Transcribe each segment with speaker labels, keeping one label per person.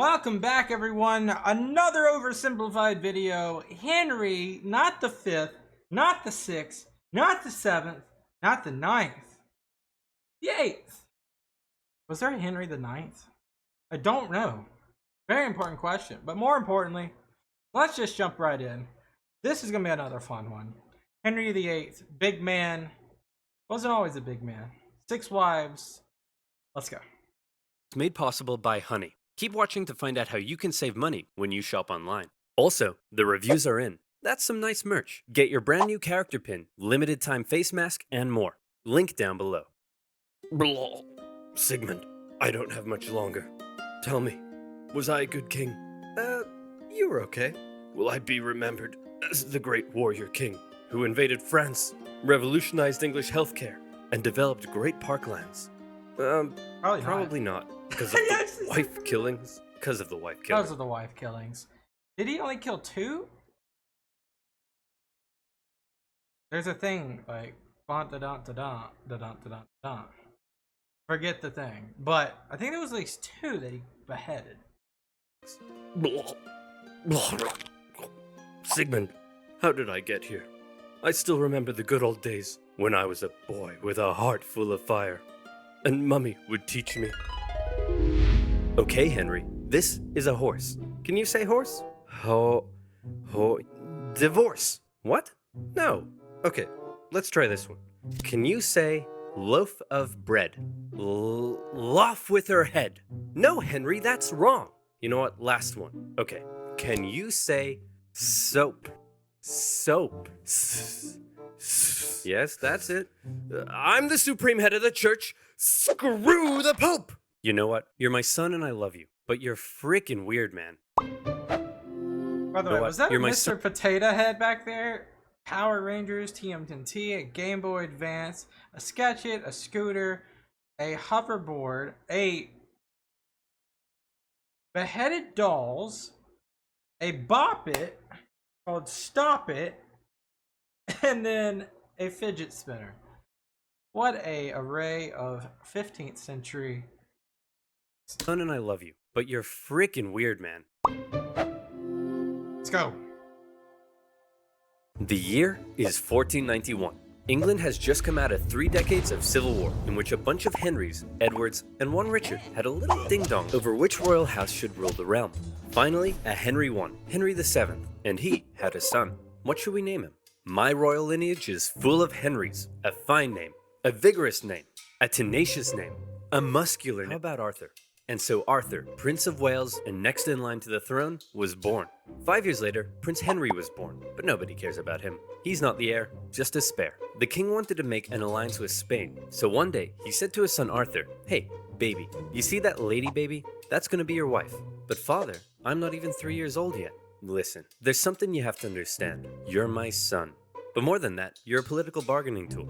Speaker 1: Welcome back, everyone. Another oversimplified video. Henry, not the 5th, not the 6th, not the 7th, not the 9th, the 8th. Was there a Henry the 9th? I don't know. Very important question. But more importantly, let's just jump right in. This is going to be another fun one. Henry the 8th, big man. Wasn't always a big man. 6 wives. Let's go.
Speaker 2: It's made possible by Honey. Keep watching to find out how you can save money when you shop online. Also, the reviews are in. That's some nice merch. Get your brand new character pin, limited time face mask, and more. Link down below. Blah. Sigmund, I don't have much longer. Tell me, was I a good king? You were okay. Will I be remembered as the great warrior king who invaded France, revolutionized English healthcare, and developed great parklands? Probably not. Because of the wife killings? Because of the wife killings.
Speaker 1: Because of the wife killings. Did he only kill 2? There's a thing like forget the thing, but I think there was at least 2 that he beheaded.
Speaker 2: Sigmund, how did I get here? I still remember the good old days when I was a boy with a heart full of fire, and Mummy would teach me. Okay, Henry, this is a horse. Can you say horse? Divorce. What? No. Okay, let's try this one. Can you say loaf of bread? Loaf with her head. No, Henry, that's wrong. You know what? Last one. Okay, can you say soap? Soap. Yes, that's it. I'm the supreme head of the church. Screw the Pope! You know what? You're my son and I love you, but you're freaking weird, man.
Speaker 1: By the way, was that a Mr. Potato Head back there? Power Rangers, TMNT, a Game Boy Advance, a Sketch-It, a scooter, a hoverboard, a beheaded dolls, a Bop It called Stop It, and then a fidget spinner. What a array of 15th century.
Speaker 2: Son and I love you, but you're freaking weird, man.
Speaker 1: Let's go.
Speaker 2: The year is 1491. England has just come out of 3 decades of civil war, in which a bunch of Henrys, Edwards, and one Richard had a little ding-dong over which royal house should rule the realm. Finally, a Henry won, Henry VII, and he had a son. What should we name him? My royal lineage is full of Henrys. A fine name, a vigorous name, a tenacious name, a muscular name. How about Arthur? And so Arthur, Prince of Wales and next in line to the throne, was born. 5 years later, Prince Henry was born, but nobody cares about him. He's not the heir, just a spare. The king wanted to make an alliance with Spain, so one day he said to his son Arthur, "Hey, baby, you see that lady baby? That's gonna be your wife." "But father, I'm not even 3 years old yet." "Listen, there's something you have to understand. You're my son. But more than that, you're a political bargaining tool.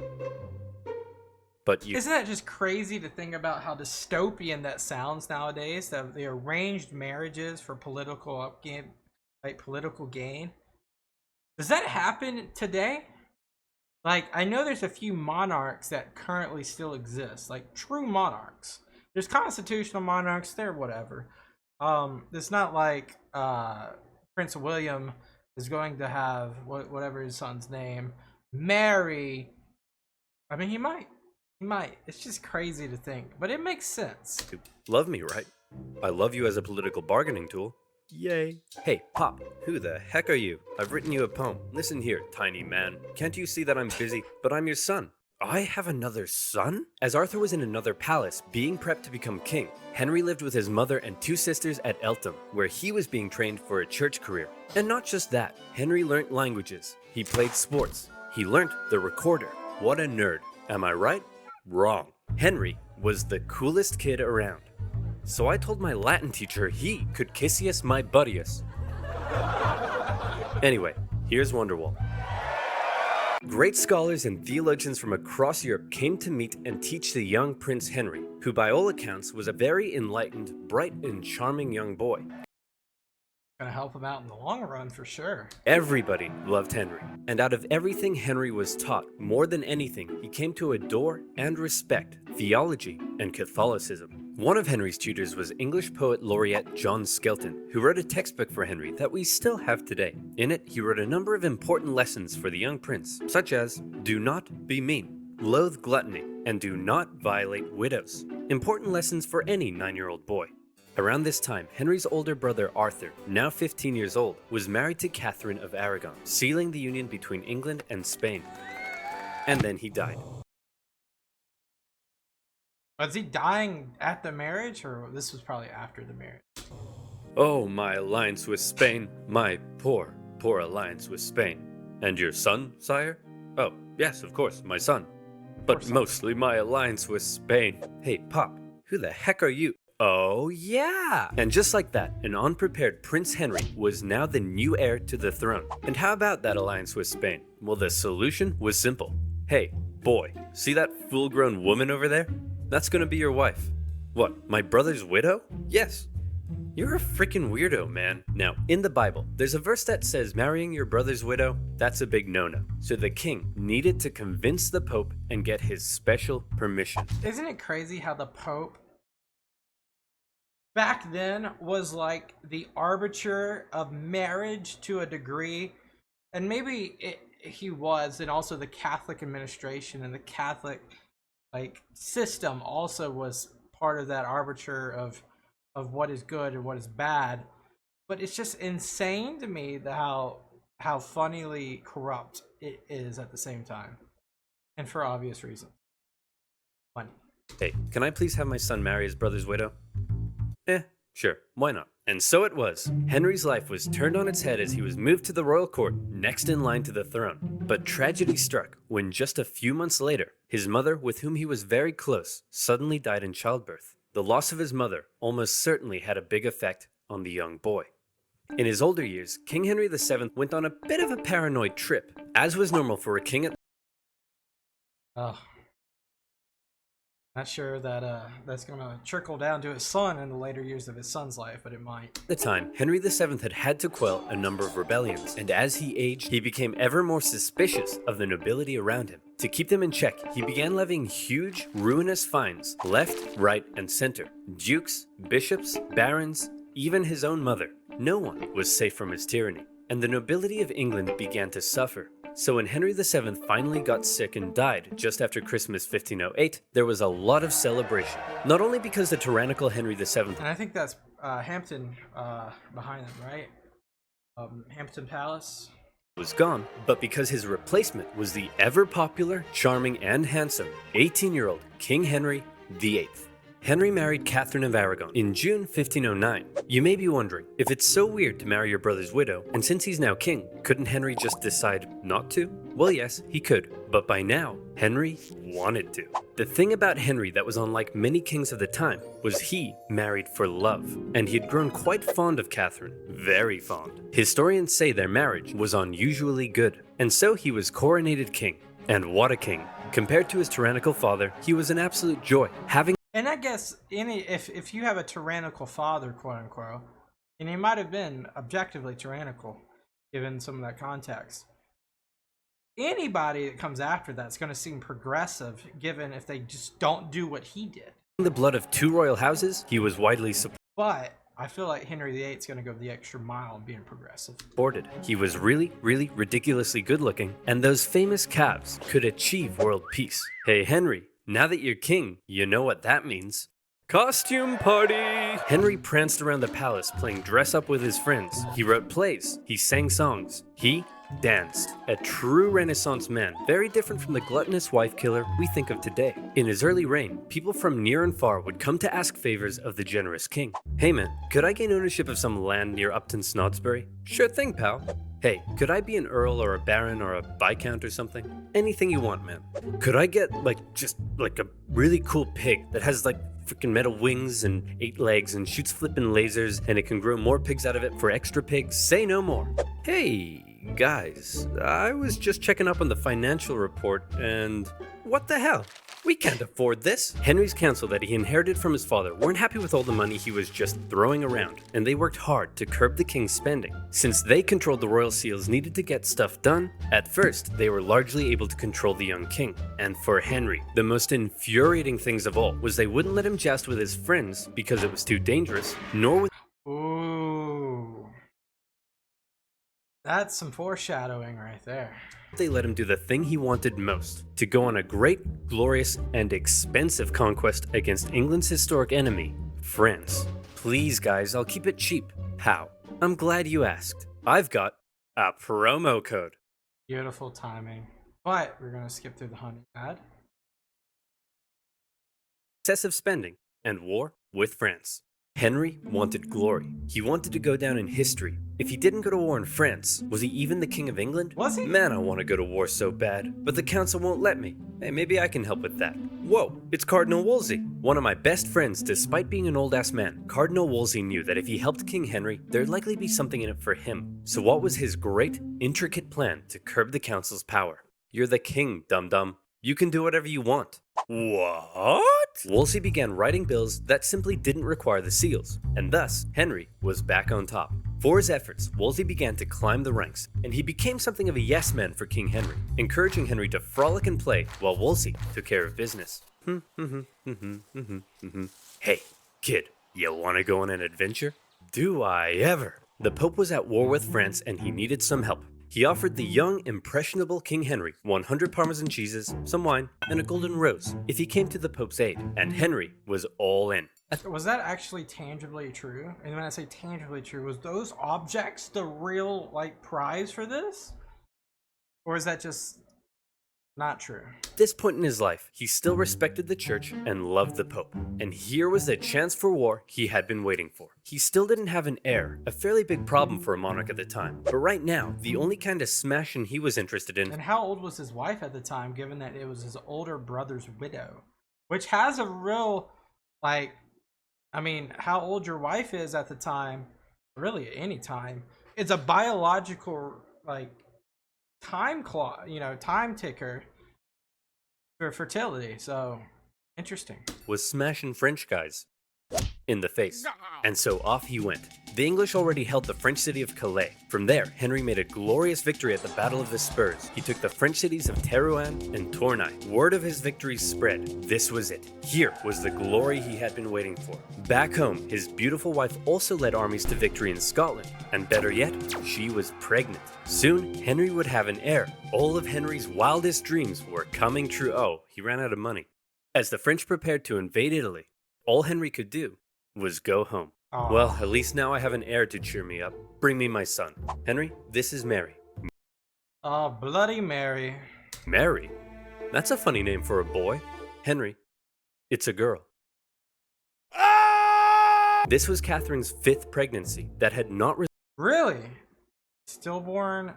Speaker 2: But you—
Speaker 1: Isn't that just crazy to think about how dystopian that sounds nowadays? That the arranged marriages for political gain. Does that happen today? Like, I know there's a few monarchs that currently still exist, like true monarchs. There's constitutional monarchs, they're whatever. It's not like Prince William is going to have whatever his son's name marry. I mean, he might. It's just crazy to think, but it makes sense.
Speaker 2: You love me, right? I love you as a political bargaining tool. Yay. Hey, Pop, who the heck are you? I've written you a poem. Listen here, tiny man. Can't you see that I'm busy? But I'm your son. I have another son? As Arthur was in another palace, being prepped to become king, Henry lived with his mother and 2 sisters at Eltham, where he was being trained for a church career. And not just that, Henry learnt languages. He played sports. He learnt the recorder. What a nerd. Am I right? Wrong. Henry was the coolest kid around. So I told my Latin teacher he could kissius my buddius. Anyway, here's Wonderwall. Great scholars and theologians from across Europe came to meet and teach the young Prince Henry, who by all accounts was a very enlightened, bright, and charming young boy.
Speaker 1: Gonna help him out in the long run for sure.
Speaker 2: Everybody loved Henry, and out of everything Henry was taught, more than anything, he came to adore and respect theology and Catholicism. One of Henry's tutors was English poet laureate John Skelton, who wrote a textbook for Henry that we still have today. In it, he wrote a number of important lessons for the young prince, such as do not be mean, loathe gluttony, and do not violate widows. Important lessons for any 9-year-old boy. Around this time, Henry's older brother Arthur, now 15 years old, was married to Catherine of Aragon, sealing the union between England and Spain. And then he died.
Speaker 1: Was he dying at the marriage, or this was probably after the marriage?
Speaker 2: Oh, my alliance with Spain, my poor, poor alliance with Spain. And your son, sire? Oh, yes, of course, my son. But mostly my alliance with Spain. Hey, Pop, who the heck are you? Oh, yeah! And just like that, an unprepared Prince Henry was now the new heir to the throne. And how about that alliance with Spain? Well, the solution was simple. Hey, boy, see that full-grown woman over there? That's gonna be your wife. What, my brother's widow? Yes. You're a freaking weirdo, man. Now, in the Bible, there's a verse that says marrying your brother's widow, that's a big no-no. So the king needed to convince the Pope and get his special permission.
Speaker 1: Isn't it crazy how the Pope back then was like the arbiter of marriage to a degree? And maybe he was, and also the Catholic administration and the Catholic system also was part of that arbiter of what is good and what is bad. But it's just insane to me that how funnily corrupt it is at the same time, and for obvious reasons. Funny.
Speaker 2: Hey, can I please have my son marry his brother's widow? Sure, why not? And so it was. Henry's life was turned on its head as he was moved to the royal court, next in line to the throne. But tragedy struck when just a few months later, his mother, with whom he was very close, suddenly died in childbirth. The loss of his mother almost certainly had a big effect on the young boy. In his older years, King Henry VII went on a bit of a paranoid trip, as was normal for a king at
Speaker 1: Not sure that that's gonna trickle down to his son in the later years of his son's life, but it might.
Speaker 2: At the time, Henry VII had to quell a number of rebellions, and as he aged, he became ever more suspicious of the nobility around him. To keep them in check, he began levying huge, ruinous fines, left, right, and center. Dukes, bishops, barons, even his own mother. No one was safe from his tyranny, and the nobility of England began to suffer. So when Henry VII finally got sick and died just after Christmas 1508, there was a lot of celebration. Not only because the tyrannical Henry VII...
Speaker 1: And I think that's Hampton behind them, right? Hampton Palace
Speaker 2: was gone, but because his replacement was the ever-popular, charming, and handsome 18-year-old King Henry VIII. Henry married Catherine of Aragon in June 1509. You may be wondering, if it's so weird to marry your brother's widow, and since he's now king, couldn't Henry just decide not to? Well, yes, he could, but by now, Henry wanted to. The thing about Henry that was unlike many kings of the time was he married for love, and he had grown quite fond of Catherine, very fond. Historians say their marriage was unusually good, and so he was coronated king. And what a king. Compared to his tyrannical father, he was an absolute joy, having...
Speaker 1: And I guess if you have a tyrannical father, quote unquote, and he might have been objectively tyrannical, given some of that context, anybody that comes after that's going to seem progressive, given if they just don't do what he did.
Speaker 2: The blood of two royal houses, he was widely supported.
Speaker 1: But I feel like Henry VIII is going to go the extra mile in being progressive.
Speaker 2: He was really, really ridiculously good looking, and those famous calves could achieve world peace. Hey Henry, now that you're king, you know what that means. Costume party! Henry pranced around the palace playing dress up with his friends. He wrote plays. He sang songs. He danced. A true Renaissance man, very different from the gluttonous wife killer we think of today. In his early reign, people from near and far would come to ask favors of the generous king. Hey man, could I gain ownership of some land near Upton Snodsbury? Sure thing, pal. Hey, could I be an earl or a baron or a viscount or something? Anything you want, man. Could I get, just a really cool pig that has, freaking metal wings and 8 legs and shoots flippin' lasers and it can grow more pigs out of it for extra pigs? Say no more. Hey, guys, I was just checking up on the financial report and what the hell? We can't afford this. Henry's council that he inherited from his father weren't happy with all the money he was just throwing around, and they worked hard to curb the king's spending. Since they controlled the royal seals needed to get stuff done, at first they were largely able to control the young king. And for Henry, the most infuriating things of all was they wouldn't let him joust with his friends because it was too dangerous, nor with
Speaker 1: Ooh. That's some foreshadowing right there.
Speaker 2: they let him do the thing he wanted most, to go on a great, glorious, and expensive conquest against England's historic enemy, France. Please guys, I'll keep it cheap. How? I'm glad you asked. I've got a promo code.
Speaker 1: Beautiful timing. But we're going to skip through the honey ad.
Speaker 2: Excessive spending and war with France. Henry wanted glory. He wanted to go down in history. If he didn't go to war in France, was he even the King of England?
Speaker 1: Was he?
Speaker 2: Man, I want to go to war so bad, but the council won't let me. Hey, maybe I can help with that. Whoa, it's Cardinal Wolsey. One of my best friends, despite being an old-ass man, Cardinal Wolsey knew that if he helped King Henry, there'd likely be something in it for him. So what was his great, intricate plan to curb the council's power? You're the king, dum-dum. You can do whatever you want. What? Wolsey began writing bills that simply didn't require the seals, and thus Henry was back on top. For his efforts, Wolsey began to climb the ranks, and he became something of a yes man for King Henry, encouraging Henry to frolic and play while Wolsey took care of business. Hey, kid, you want to go on an adventure? Do I ever? The Pope was at war with France and he needed some help. He offered the young, impressionable King Henry 100 Parmesan cheeses, some wine, and a golden rose if he came to the Pope's aid, and Henry was all in.
Speaker 1: Was that actually tangibly true? And when I say tangibly true, was those objects the real, like, prize for this? Or is that just not true?
Speaker 2: At this point in his life, he still respected the church and loved the Pope. And here was the chance for war he had been waiting for. He still didn't have an heir, a fairly big problem for a monarch at the time. But right now, the only kind of smashing he was interested in.
Speaker 1: And how old was his wife at the time, given that it was his older brother's widow? Which has a real, like, I mean, how old your wife is at the time, really at any time, it's a biological, like, time clock, time ticker for fertility. So interesting.
Speaker 2: Was smashing French guys in the face. And so off he went. The English already held the French city of Calais. From there, Henry made a glorious victory at the Battle of the Spurs. He took the French cities of Terouanne and Tournai. Word of his victories spread. This was it. Here was the glory he had been waiting for. Back home, his beautiful wife also led armies to victory in Scotland. And better yet, she was pregnant. Soon, Henry would have an heir. All of Henry's wildest dreams were coming true. Oh, he ran out of money. As the French prepared to invade Italy, all Henry could do was go home.
Speaker 1: Aww.
Speaker 2: Well, at least now I have an heir to cheer me up. Bring me my son. Henry, this is Mary.
Speaker 1: Oh, Bloody Mary.
Speaker 2: Mary? That's a funny name for a boy. Henry, it's a girl. This was Catherine's 5th pregnancy that had not
Speaker 1: Really? Stillborn,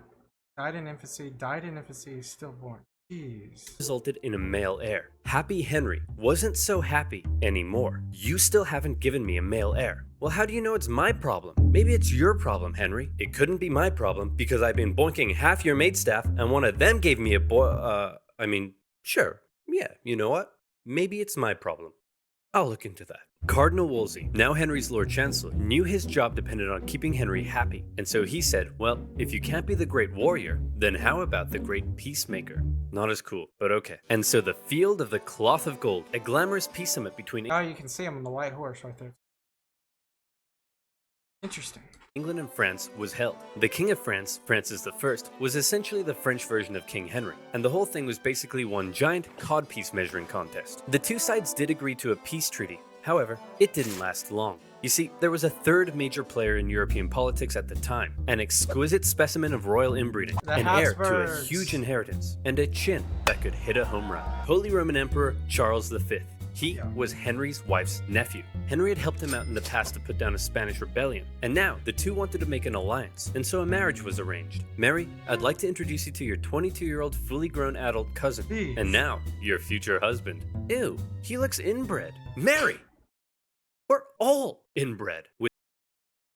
Speaker 1: died in infancy, stillborn. Jeez.
Speaker 2: resulted in a male heir. Happy Henry wasn't so happy anymore. You still haven't given me a male heir. Well, how do you know it's my problem? Maybe it's your problem, Henry. It couldn't be my problem because I've been boinking half your maidstaff and one of them gave me a boy. Sure. Yeah, you know what? Maybe it's my problem. I'll look into that. Cardinal Wolsey, now Henry's Lord Chancellor, knew his job depended on keeping Henry happy, and so he said, well, if you can't be the great warrior, then how about the great peacemaker? Not as cool, but okay. And so the Field of the Cloth of Gold, a glamorous peace summit between
Speaker 1: Oh, you can see him on the white horse right there. Interesting.
Speaker 2: England and France was held. The King of France, Francis I, was essentially the French version of King Henry, and the whole thing was basically one giant codpiece measuring contest. The two sides did agree to a peace treaty. However, it didn't last long. You see, there was a third major player in European politics at the time, an exquisite specimen of royal inbreeding, an heir to a huge inheritance, and a chin that could hit a home run. Holy Roman Emperor Charles V. He was Henry's wife's nephew. Henry had helped him out in the past to put down a Spanish rebellion, and now the two wanted to make an alliance, and so a marriage was arranged. Mary, I'd like to introduce you to your 22-year-old fully grown adult cousin, and now your future husband. Ew, he looks inbred. Mary! We're all inbred.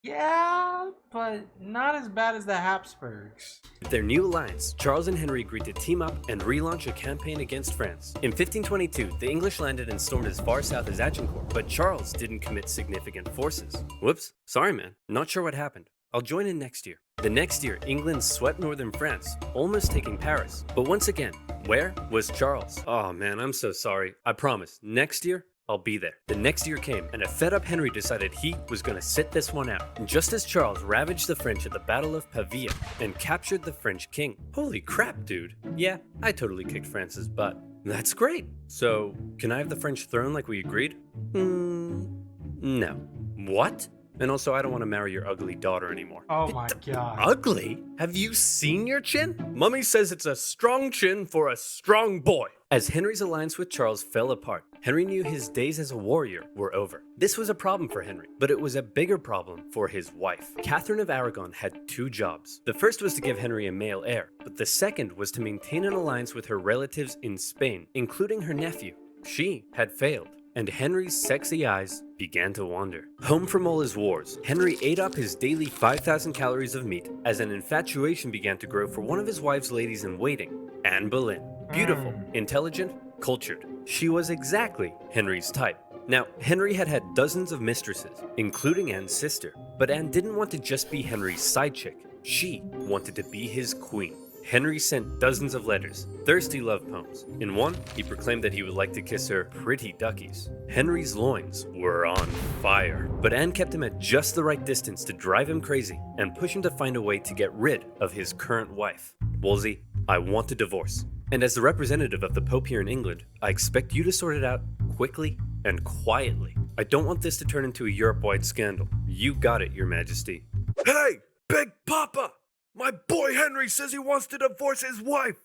Speaker 1: Yeah, but not as bad as the Habsburgs.
Speaker 2: With their new alliance, Charles and Henry agreed to team up and relaunch a campaign against France. In 1522, the English landed and stormed as far south as Agincourt, but Charles didn't commit significant forces. Whoops, sorry man, not sure what happened. I'll join in next year. The next year, England swept northern France, almost taking Paris. But once again, where was Charles? Oh man, I'm so sorry. I promise, next year, I'll be there. The next year came, and a fed-up Henry decided he was gonna sit this one out. And just as Charles ravaged the French at the Battle of Pavia and captured the French king. Holy crap, dude. Yeah, I totally kicked France's butt. That's great. So, can I have the French throne like we agreed? No. What? And also, I don't want to marry your ugly daughter anymore.
Speaker 1: Oh my god.
Speaker 2: Ugly? Have you seen your chin? Mummy says it's a strong chin for a strong boy. As Henry's alliance with Charles fell apart, Henry knew his days as a warrior were over. This was a problem for Henry, but it was a bigger problem for his wife. Catherine of Aragon had two jobs. The first was to give Henry a male heir, but the second was to maintain an alliance with her relatives in Spain, including her nephew. She had failed, and Henry's sexy eyes began to wander. Home from all his wars, Henry ate up his daily 5,000 calories of meat as an infatuation began to grow for one of his wife's ladies-in-waiting, Anne Boleyn. Beautiful, intelligent, cultured. She was exactly Henry's type. Now, Henry had had dozens of mistresses, including Anne's sister, but Anne didn't want to just be Henry's side chick. She wanted to be his queen. Henry sent dozens of letters, thirsty love poems. In one, he proclaimed that he would like to kiss her pretty duckies. Henry's loins were on fire, but Anne kept him at just the right distance to drive him crazy and push him to find a way to get rid of his current wife. Wolsey, I want a divorce. And as the representative of the Pope here in England, I expect you to sort it out quickly and quietly. I don't want this to turn into a Europe-wide scandal. You got it, Your Majesty.
Speaker 3: Hey, Big Papa! My boy Henry says he wants to divorce his wife.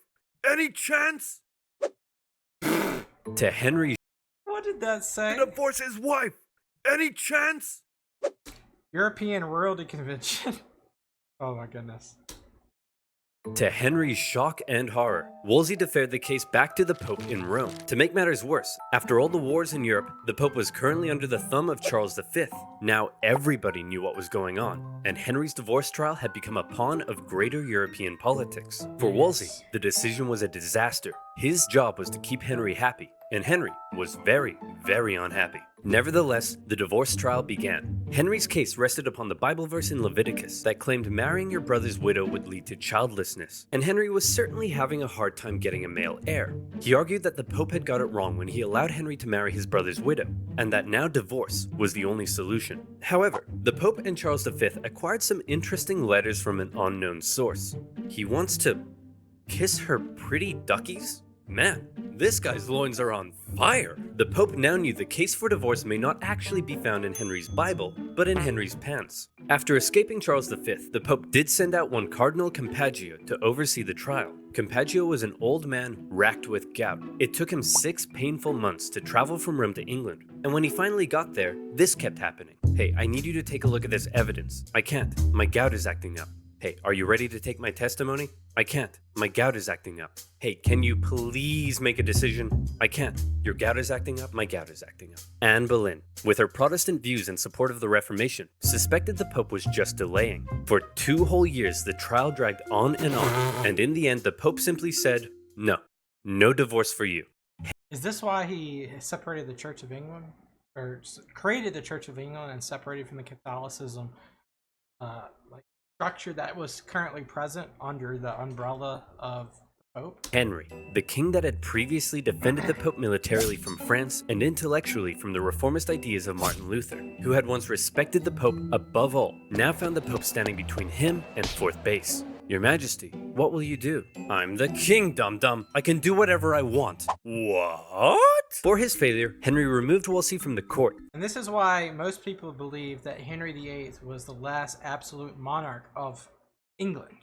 Speaker 3: Any chance?
Speaker 2: To Henry,
Speaker 1: What did that say?
Speaker 3: To divorce his wife. Any chance?
Speaker 1: European Royalty Convention. Oh my goodness.
Speaker 2: To Henry's shock and horror, Wolsey deferred the case back to the Pope in Rome. To make matters worse, after all the wars in Europe, the Pope was currently under the thumb of Charles V. Now everybody knew what was going on, and Henry's divorce trial had become a pawn of greater European politics. For Wolsey, the decision was a disaster. His job was to keep Henry happy, and Henry was very, very unhappy. Nevertheless, the divorce trial began. Henry's case rested upon the Bible verse in Leviticus that claimed marrying your brother's widow would lead to childlessness, and Henry was certainly having a hard time getting a male heir. He argued that the Pope had got it wrong when he allowed Henry to marry his brother's widow, and that now divorce was the only solution. However, the Pope and Charles V acquired some interesting letters from an unknown source. He wants to kiss her pretty duckies? Man, this guy's loins are on fire. The Pope now knew the case for divorce may not actually be found in Henry's Bible, but in Henry's pants. After escaping Charles V, the Pope did send out one Cardinal Campeggio to oversee the trial. Campeggio was an old man racked with gout. It took him 6 painful months to travel from Rome to England, and when he finally got there, this kept happening. Hey, I need you to take a look at this evidence. I can't. My gout is acting up. Hey, are you ready to take my testimony? I can't. My gout is acting up. Hey, can you please make a decision? I can't. Your gout is acting up. My gout is acting up. Anne Boleyn, with her Protestant views in support of the Reformation, suspected the Pope was just delaying. For 2 whole years, the trial dragged on, and in the end, the Pope simply said, no divorce for you.
Speaker 1: Is this why he separated the Church of England? Or created the Church of England and separated from the Catholicism structure that was currently present under the umbrella of the Pope?
Speaker 2: Henry, the king that had previously defended the Pope militarily from France and intellectually from the reformist ideas of Martin Luther, who had once respected the Pope above all, now found the Pope standing between him and fourth base. Your Majesty, what will you do? I'm the king, dum-dum. I can do whatever I want. What? For his failure, Henry removed Wolsey from the court.
Speaker 1: And this is why most people believe that Henry VIII was the last absolute monarch of England.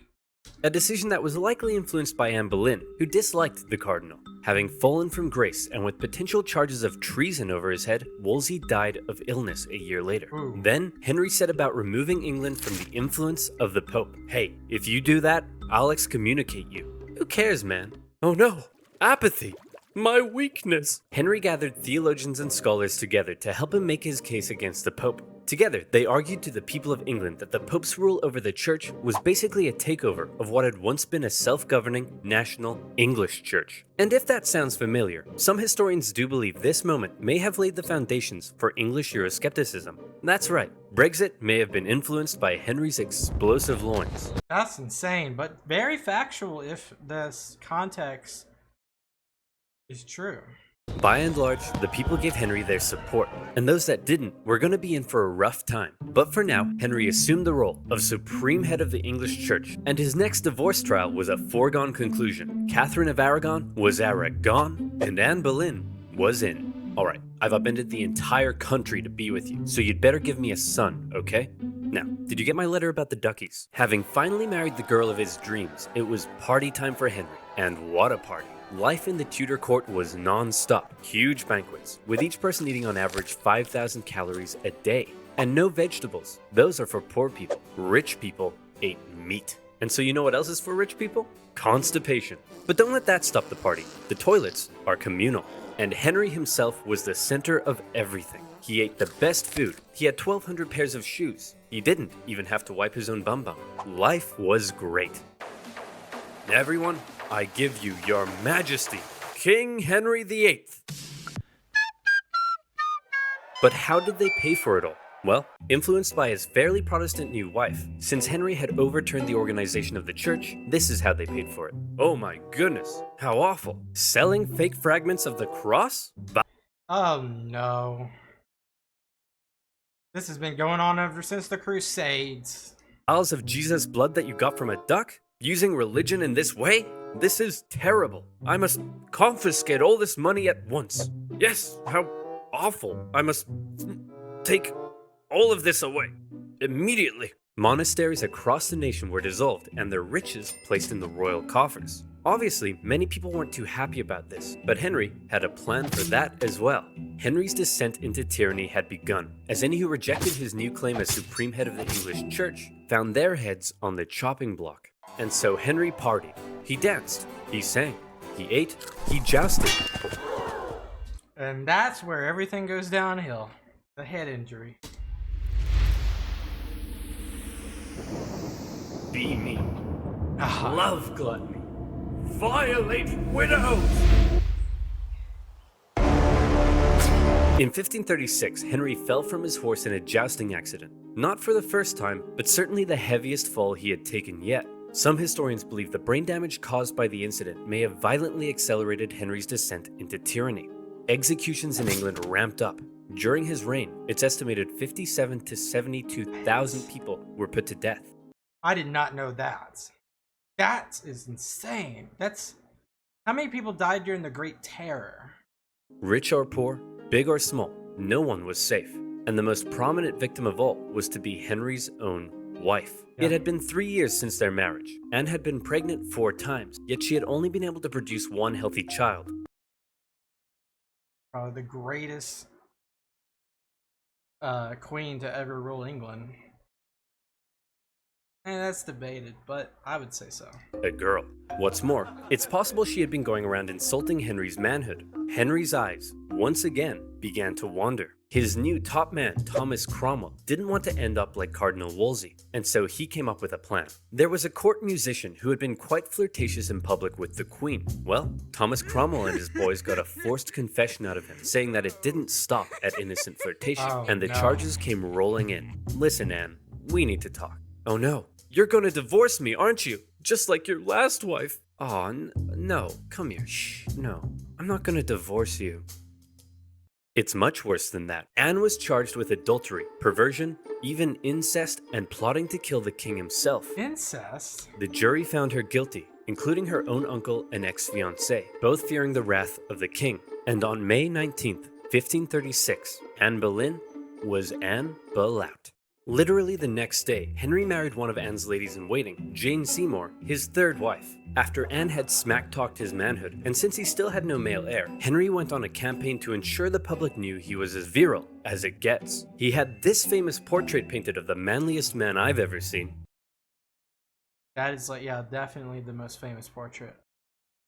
Speaker 2: A decision that was likely influenced by Anne Boleyn, who disliked the cardinal. Having fallen from grace and with potential charges of treason over his head, Wolsey died of illness a year later.
Speaker 1: Ooh.
Speaker 2: Then, Henry set about removing England from the influence of the Pope. Hey, if you do that, I'll excommunicate you. Who cares, man? Oh no, apathy. My weakness. Henry gathered theologians and scholars together to help him make his case against the Pope. Together, they argued to the people of England that the Pope's rule over the church was basically a takeover of what had once been a self-governing, national English church. And if that sounds familiar, some historians do believe this moment may have laid the foundations for English Euroscepticism. That's right, Brexit may have been influenced by Henry's explosive loins.
Speaker 1: That's insane, but very factual if this context is true.
Speaker 2: By and large, the people gave Henry their support, and those that didn't were going to be in for a rough time. But for now, Henry assumed the role of supreme head of the English church, and his next divorce trial was a foregone conclusion. Catherine of Aragon was Aragon, and Anne Boleyn was in. Alright, I've upended the entire country to be with you, so you'd better give me a son, okay? Now, did you get my letter about the duckies? Having finally married the girl of his dreams, it was party time for Henry, and what a party. Life in the Tudor court was non-stop, huge banquets, with each person eating on average 5,000 calories a day. And no vegetables, those are for poor people. Rich people ate meat. And so you know what else is for rich people? Constipation. But don't let that stop the party. The toilets are communal. And Henry himself was the center of everything. He ate the best food. He had 1,200 pairs of shoes. He didn't even have to wipe his own bum-bum. Life was great. Everyone, I give you your majesty, King Henry VIII. But how did they pay for it all? Well, influenced by his fairly Protestant new wife, since Henry had overturned the organization of the church, this is how they paid for it. Oh my goodness, how awful. Selling fake fragments of the cross?
Speaker 1: Oh no. This has been going on ever since the Crusades.
Speaker 2: Vials of Jesus' blood that you got from a duck? Using religion in this way? This is terrible. I must confiscate all this money at once. Yes, how awful. I must take all of this away immediately. Monasteries across the nation were dissolved and their riches placed in the royal coffers. Obviously, many people weren't too happy about this, but Henry had a plan for that as well. Henry's descent into tyranny had begun, as any who rejected his new claim as supreme head of the English church found their heads on the chopping block. And so Henry partied. He danced, he sang, he ate, he jousted.
Speaker 1: And that's where everything goes downhill. The head injury.
Speaker 3: Be me. Love gluttony. Violate widows.
Speaker 2: In 1536, Henry fell from his horse in a jousting accident. Not for the first time, but certainly the heaviest fall he had taken yet. Some historians believe the brain damage caused by the incident may have violently accelerated Henry's descent into tyranny. Executions in England ramped up. During his reign, it's estimated 57,000 to 72,000 people were put to death.
Speaker 1: I did not know that. That is insane. That's how many people died during the Great Terror.
Speaker 2: Rich or poor, big or small, no one was safe. And the most prominent victim of all was to be Henry's own wife.
Speaker 1: Yeah.
Speaker 2: It had been 3 years since their marriage. Anne had been pregnant 4 times, yet she had only been able to produce one healthy child.
Speaker 1: Probably the greatest queen to ever rule England. And that's debated, but I would say so.
Speaker 2: A girl. What's more, it's possible she had been going around insulting Henry's manhood. Henry's eyes, once again, began to wander. His new top man, Thomas Cromwell, didn't want to end up like Cardinal Wolsey, and so he came up with a plan. There was a court musician who had been quite flirtatious in public with the Queen. Well, Thomas Cromwell and his boys got a forced confession out of him, saying that it didn't stop at innocent flirtation, and the charges came rolling in. Listen, Anne, we need to talk. Oh no, you're gonna divorce me, aren't you? Just like your last wife. Aw, no, come here, shh, no, I'm not gonna divorce you. It's much worse than that. Anne was charged with adultery, perversion, even incest, and plotting to kill the king himself.
Speaker 1: Incest?
Speaker 2: The jury found her guilty, including her own uncle and ex-fiancé, both fearing the wrath of the king. And on May 19th, 1536, Anne Boleyn was Anne Boleyn. Literally the next day, Henry married one of Anne's ladies-in-waiting, Jane Seymour, his third wife. After Anne had smack-talked his manhood, and since he still had no male heir, Henry went on a campaign to ensure the public knew he was as virile as it gets. He had this famous portrait painted of the manliest man I've ever seen.
Speaker 1: That is like, yeah, definitely the most famous portrait.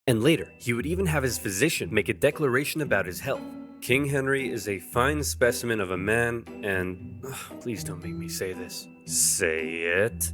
Speaker 2: And later, he would even have his physician make a declaration about his health. King Henry is a fine specimen of a man, and please don't make me say this. Say it.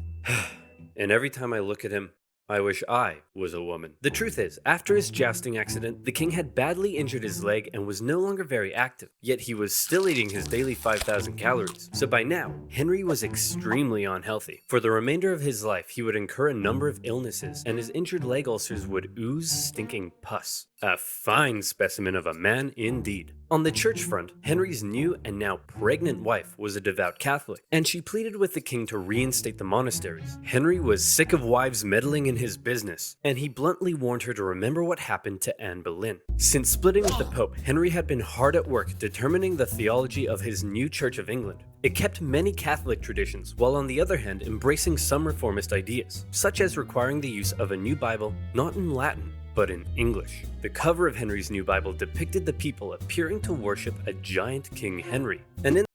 Speaker 2: And every time I look at him, I wish I was a woman. The truth is, after his jousting accident, the king had badly injured his leg and was no longer very active, yet he was still eating his daily 5,000 calories. So by now, Henry was extremely unhealthy. For the remainder of his life, he would incur a number of illnesses, and his injured leg ulcers would ooze stinking pus. A fine specimen of a man indeed. On the church front, Henry's new and now pregnant wife was a devout Catholic, and she pleaded with the king to reinstate the monasteries. Henry was sick of wives meddling in his business, and he bluntly warned her to remember what happened to Anne Boleyn. Since splitting with the Pope, Henry had been hard at work determining the theology of his new Church of England. It kept many Catholic traditions, while on the other hand embracing some reformist ideas, such as requiring the use of a new Bible not in Latin, but in English. The cover of Henry's new Bible depicted the people appearing to worship a giant King Henry. And in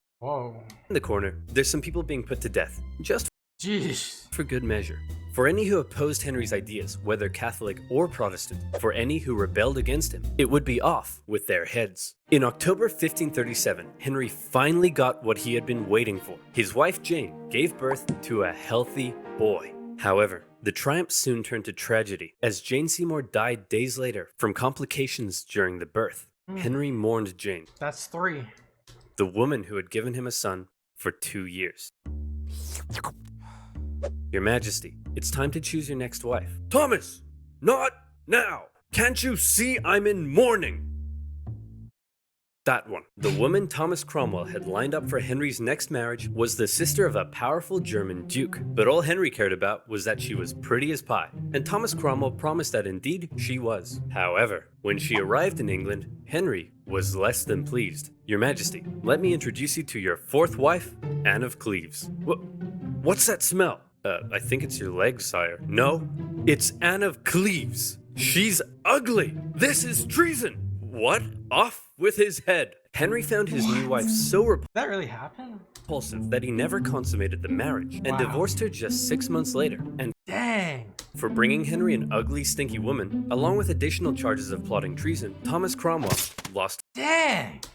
Speaker 2: the corner, there's some people being put to death, just for good measure. For any who opposed Henry's ideas, whether Catholic or Protestant, for any who rebelled against him, it would be off with their heads. In October 1537, Henry finally got what he had been waiting for. His wife Jane gave birth to a healthy boy. However, the triumph soon turned to tragedy, as Jane Seymour died days later from complications during the birth. Henry mourned Jane.
Speaker 1: That's 3.
Speaker 2: The woman who had given him a son for 2 years. Your Majesty, it's time to choose your next wife.
Speaker 3: Thomas! Not now! Can't you see I'm in mourning?
Speaker 2: That one. The woman Thomas Cromwell had lined up for Henry's next marriage was the sister of a powerful German duke. But all Henry cared about was that she was pretty as pie, and Thomas Cromwell promised that indeed she was. However, when she arrived in England, Henry was less than pleased. Your Majesty, let me introduce you to your 4th wife, Anne of Cleves. What's that smell? I think it's your legs, sire. No, it's Anne of Cleves. She's ugly. This is treason. What? Off with his head. Henry found his new wife so
Speaker 1: that really happened?
Speaker 2: repulsive that he never consummated the marriage and divorced her just 6 months later. And
Speaker 1: dang!
Speaker 2: For bringing Henry an ugly, stinky woman, along with additional charges of plotting treason, Thomas Cromwell lost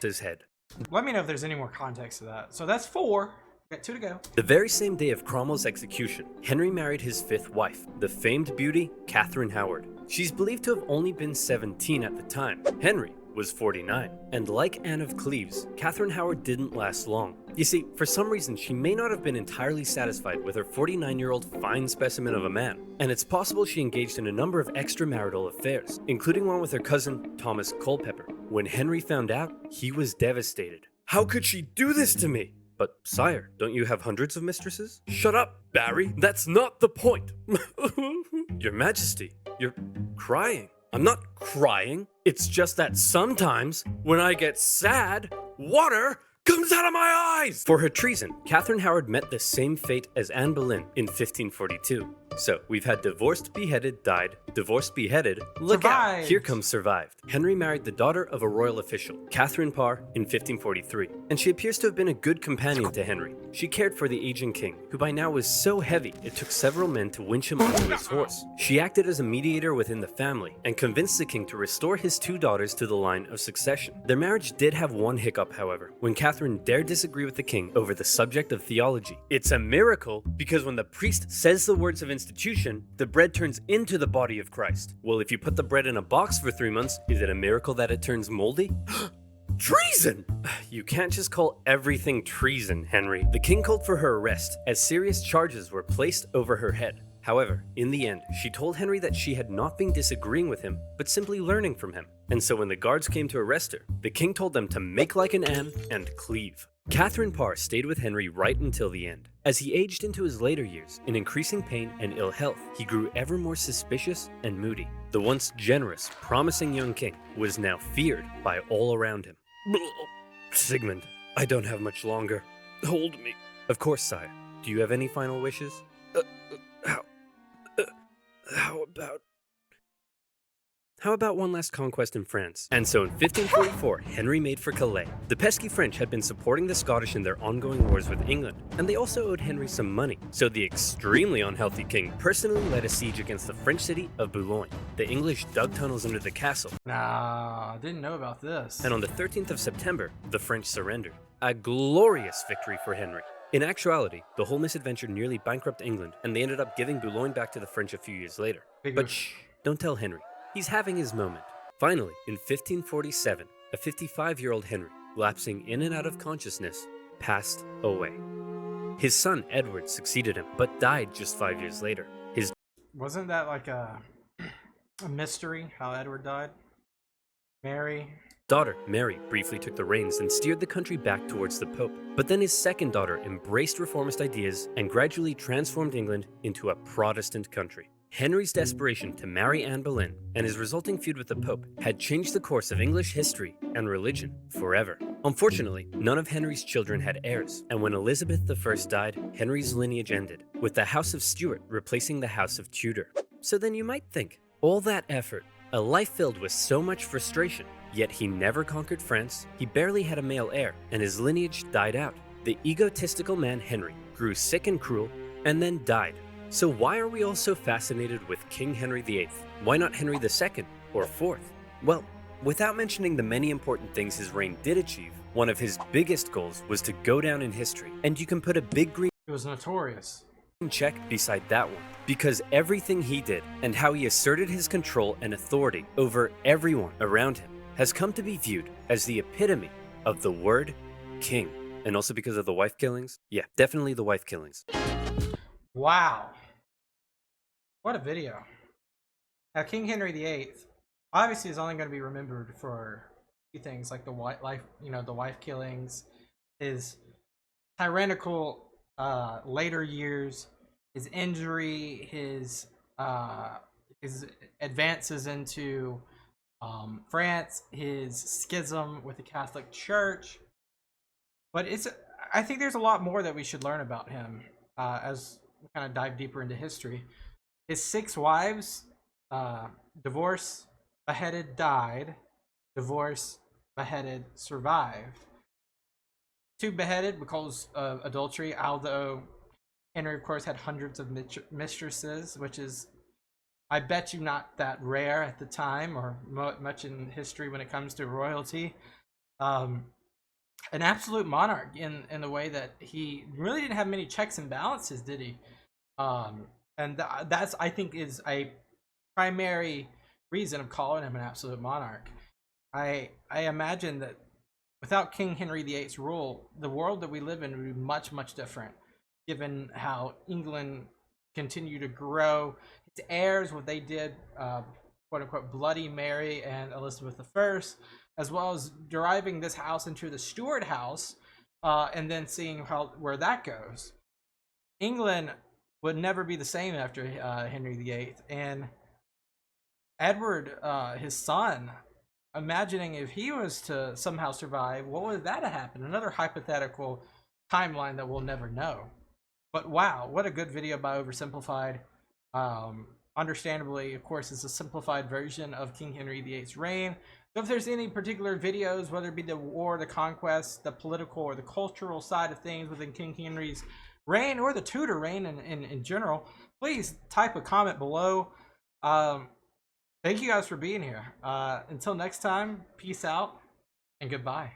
Speaker 2: his head.
Speaker 1: Let me know if there's any more context to that. So that's 4. We got 2 to go.
Speaker 2: The very same day of Cromwell's execution, Henry married his 5th wife, the famed beauty Catherine Howard. She's believed to have only been 17 at the time. Henry was 49. And like Anne of Cleves, Catherine Howard didn't last long. You see, for some reason, she may not have been entirely satisfied with her 49-year-old fine specimen of a man. And it's possible she engaged in a number of extramarital affairs, including one with her cousin, Thomas Culpeper. When Henry found out, he was devastated.
Speaker 3: How could she do this to me?
Speaker 2: But, sire, don't you have hundreds of mistresses?
Speaker 3: Shut up, Barry. That's not the point.
Speaker 2: Your Majesty, you're crying. I'm not crying. It's just that sometimes, when I get sad,
Speaker 3: water comes out of my eyes!
Speaker 2: For her treason, Catherine Howard met the same fate as Anne Boleyn in 1542. So, we've had divorced, beheaded, died, divorced, beheaded, look out, here comes survived. Henry married the daughter of a royal official, Catherine Parr, in 1543, and she appears to have been a good companion to Henry. She cared for the aging king, who by now was so heavy it took several men to winch him onto his horse. She acted as a mediator within the family, and convinced the king to restore his 2 daughters to the line of succession. Their marriage did have one hiccup, however, when Catherine dared disagree with the king over the subject of theology. It's a miracle, because when the priest says the words of institution, the bread turns into the body of Christ. Well, if you put the bread in a box for 3 months, is it a miracle that it turns moldy?
Speaker 3: Treason!
Speaker 2: You can't just call everything treason, Henry. The king called for her arrest, as serious charges were placed over her head. However, in the end, she told Henry that she had not been disagreeing with him, but simply learning from him. And so when the guards came to arrest her, the king told them to make like an Anne and cleave. Catherine Parr stayed with Henry right until the end. As he aged into his later years, in increasing pain and ill health, he grew ever more suspicious and moody. The once generous, promising young king was now feared by all around him. Sigmund, I don't have much longer. Hold me. Of course, sire. Do you have any final wishes?
Speaker 3: How about
Speaker 2: How about one last conquest in France? And so in 1544, Henry made for Calais. The pesky French had been supporting the Scottish in their ongoing wars with England, and they also owed Henry some money. So the extremely unhealthy king personally led a siege against the French city of Boulogne. The English dug tunnels under the castle.
Speaker 1: Nah, I didn't know about this.
Speaker 2: And on the 13th of September, the French surrendered. A glorious victory for Henry. In actuality, the whole misadventure nearly bankrupted England, and they ended up giving Boulogne back to the French a few years later. But shh, don't tell Henry. He's having his moment. Finally, in 1547, a 55-year-old Henry, lapsing in and out of consciousness, passed away. His son Edward succeeded him, but died just 5 years later. His
Speaker 1: Wasn't that like a mystery, how Edward died? Mary?
Speaker 2: daughter, Mary, briefly took the reins and steered the country back towards the Pope. But then his second daughter embraced reformist ideas and gradually transformed England into a Protestant country. Henry's desperation to marry Anne Boleyn and his resulting feud with the Pope had changed the course of English history and religion forever. Unfortunately, none of Henry's children had heirs, and when Elizabeth I died, Henry's lineage ended, with the House of Stuart replacing the House of Tudor. So then you might think, all that effort, a life filled with so much frustration, yet he never conquered France, he barely had a male heir, and his lineage died out. The egotistical man Henry grew sick and cruel, and then died. So why are we all so fascinated with King Henry VIII? Why not Henry II or IV? Well, without mentioning the many important things his reign did achieve, one of his biggest goals was to go down in history, and you can put a big green
Speaker 1: It was notorious.
Speaker 2: check beside that one, because everything he did and how he asserted his control and authority over everyone around him has come to be viewed as the epitome of the word king. And also because of the wife killings? Yeah, definitely the wife killings.
Speaker 1: Wow. What a video. Now, King Henry VIII obviously is only going to be remembered for a few things like the wife killings, his tyrannical later years, his injury, his advances into France, his schism with the Catholic Church. But I think there's a lot more that we should learn about him as we kind of dive deeper into history. His 6 wives, divorced, beheaded, died, divorced, beheaded, survived. 2 beheaded because of adultery, although Henry, of course, had hundreds of mistresses, which is, I bet you, not that rare at the time or much in history when it comes to royalty. An absolute monarch in the way that he really didn't have many checks and balances, did he? And that's, I think, is a primary reason of calling him an absolute monarch. I imagine that without King Henry VIII's rule, the world that we live in would be much, much different, given how England continued to grow. Its heirs, what they did, quote unquote, Bloody Mary and Elizabeth I, as well as deriving this house into the Stuart house, and then seeing where that goes. England would never be the same after Henry VIII. And Edward, his son, imagining if he was to somehow survive, what would that have happened? Another hypothetical timeline that we'll never know. But wow, what a good video by Oversimplified. Understandably, of course, it's a simplified version of King Henry VIII's reign. So if there's any particular videos, whether it be the war, the conquest, the political or the cultural side of things within King Henry's reign or the Tudor reign in general, please type a comment below. Thank you guys for being here. Until next time, peace out and goodbye.